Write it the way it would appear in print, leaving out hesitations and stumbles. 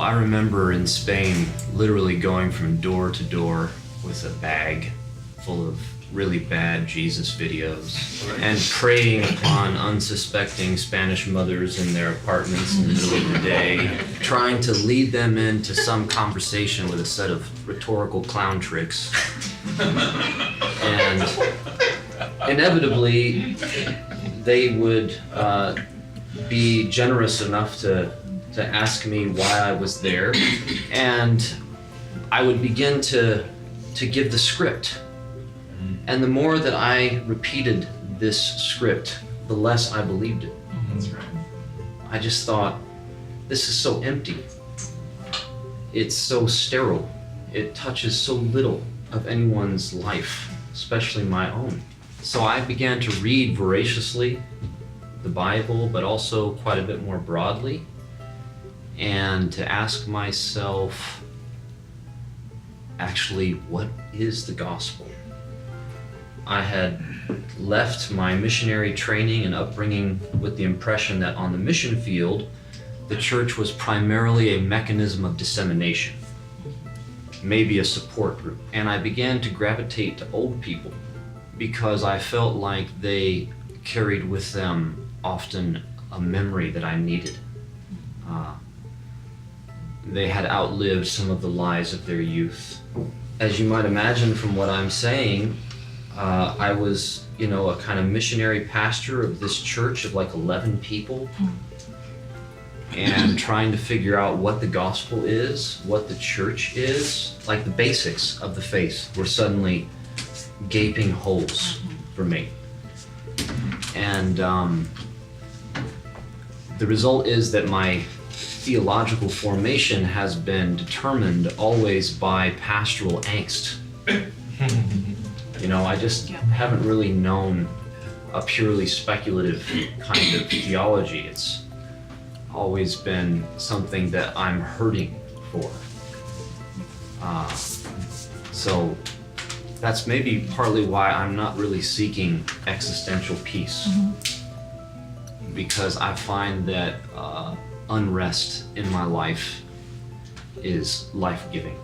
I remember in Spain literally going from door to door with a bag full of really bad Jesus videos and preying upon unsuspecting Spanish mothers in their apartments in the middle of the day, trying to lead them into some conversation with a set of rhetorical clown tricks. And inevitably, they would be generous enough to ask me why I was there, and I would begin to give the script. And the more that I repeated this script, the less I believed it. That's right. I just thought, this is so empty. It's so sterile. It touches so little of anyone's life, especially my own. So I began to read voraciously the Bible, but also quite a bit more broadly, and to ask myself, actually, what is the gospel? I had left my missionary training and upbringing with the impression that on the mission field, the church was primarily a mechanism of dissemination, maybe a support group. And I began to gravitate to old people because I felt like they carried with them often a memory that I needed. They had outlived some of the lies of their youth. As you might imagine from what I'm saying, I was, a kind of missionary pastor of this church of like 11 people, and trying to figure out what the gospel is, what the church is, like the basics of the faith were suddenly gaping holes for me. And the result is that my theological formation has been determined always by pastoral angst. I just haven't really known a purely speculative kind of theology. It's always been something that I'm hurting for. So that's maybe partly why I'm not really seeking existential peace. Because I find that unrest in my life is life-giving.